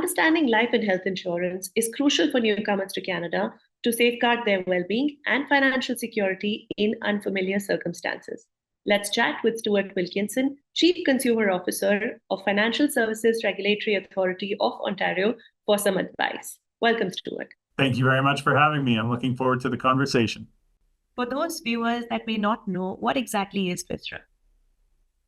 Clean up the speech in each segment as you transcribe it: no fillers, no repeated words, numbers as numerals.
Understanding life and health insurance is crucial for newcomers to Canada to safeguard their well being and financial security in unfamiliar circumstances. Let's chat with Stuart Wilkinson, Chief Consumer Officer of Financial Services Regulatory Authority of Ontario, for some advice. Welcome, Stuart. Thank you very much for having me. I'm looking forward to the conversation. For those viewers that may not know, what exactly is FSRA?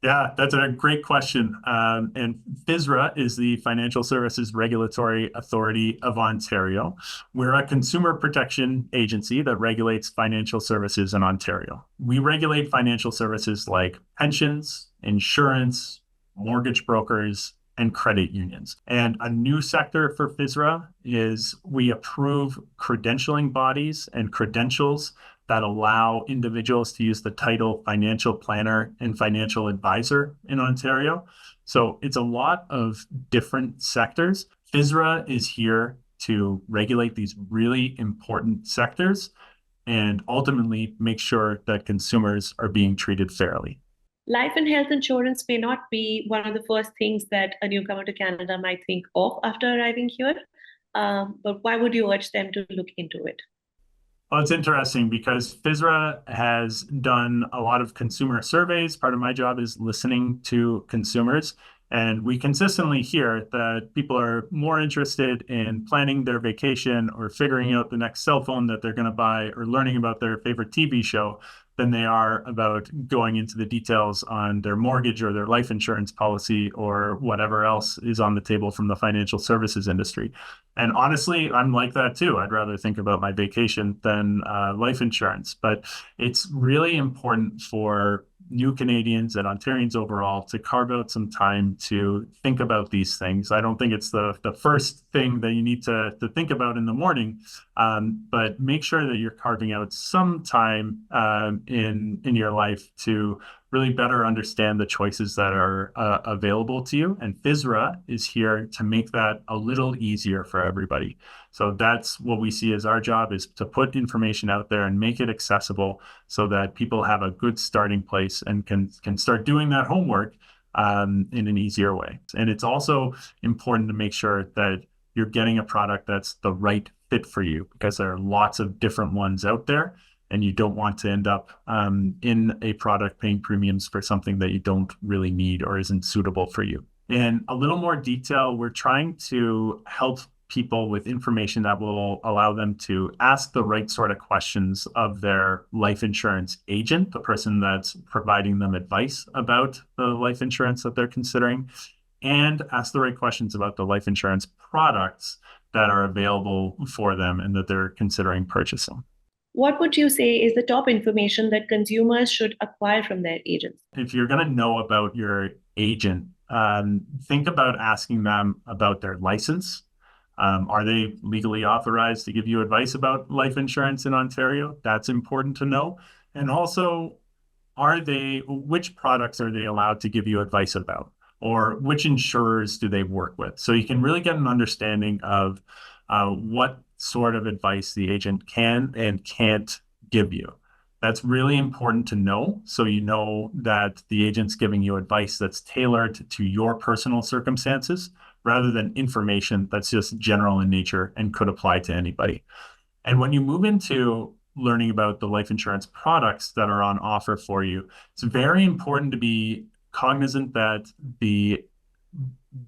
Yeah, that's a great question. And FSRA is the Financial Services Regulatory Authority of Ontario. We're a consumer protection agency that regulates financial services in Ontario. We regulate financial services like pensions, insurance, mortgage brokers, and credit unions. And a new sector for FSRA is we approve credentialing bodies and credentials that allow individuals to use the title financial planner and financial advisor in Ontario. So it's a lot of different sectors. FSRA is here to regulate these really important sectors and ultimately make sure that consumers are being treated fairly. Life and health insurance may not be one of the first things that a newcomer to Canada might think of after arriving here, but why would you urge them to look into it? Well, it's interesting because FSRA has done a lot of consumer surveys. Part of my job is listening to consumers. And we consistently hear that people are more interested in planning their vacation or figuring out the next cell phone that they're going to buy or learning about their favorite TV show than they are about going into the details on their mortgage or their life insurance policy or whatever else is on the table from the financial services industry. And honestly, I'm like that too. I'd rather think about my vacation than life insurance. But it's really important for new Canadians and Ontarians overall to carve out some time to think about these things. I don't think it's the first thing that you need to think about in the morning, but make sure that you're carving out some time in your life to really better understand the choices that are available to you. And FSRA is here to make that a little easier for everybody. So that's what we see as our job, is to put information out there and make it accessible so that people have a good starting place and can start doing that homework in an easier way. And it's also important to make sure that you're getting a product that's the right fit for you, because there are lots of different ones out there. And you don't want to end up in a product paying premiums for something that you don't really need or isn't suitable for you. In a little more detail, we're trying to help people with information that will allow them to ask the right sort of questions of their life insurance agent, the person that's providing them advice about the life insurance that they're considering, and ask the right questions about the life insurance products that are available for them and that they're considering purchasing. What would you say is the top information that consumers should acquire from their agents? If you're going to know about your agent, think about asking them about their license. Are they legally authorized to give you advice about life insurance in Ontario? That's important to know. And also, which products are they allowed to give you advice about? Or which insurers do they work with? So you can really get an understanding of what sort of advice the agent can and can't give you. That's really important to know, so you know that the agent's giving you advice that's tailored to your personal circumstances rather than information that's just general in nature and could apply to anybody. And when you move into learning about the life insurance products that are on offer for you, it's very important to be cognizant that the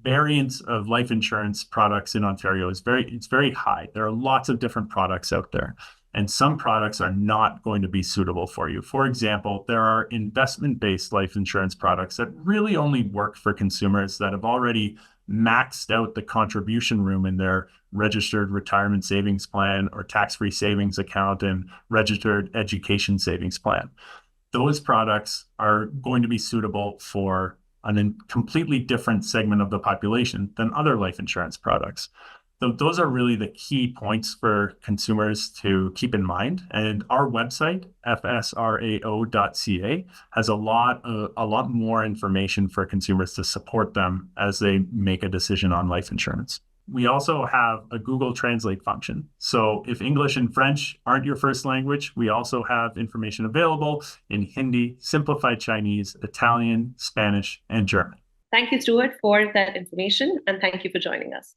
variance of life insurance products in Ontario is very high. There are lots of different products out there, and some products are not going to be suitable for you. For example, there are investment-based life insurance products that really only work for consumers that have already maxed out the contribution room in their registered retirement savings plan or tax-free savings account and registered education savings plan. Those products are going to be suitable for a completely different segment of the population than other life insurance products. So those are really the key points for consumers to keep in mind. And our website, fsrao.ca, has a lot more information for consumers to support them as they make a decision on life insurance. We also have a Google Translate function. So if English and French aren't your first language, we also have information available in Hindi, Simplified Chinese, Italian, Spanish, and German. Thank you, Stuart, for that information, and thank you for joining us.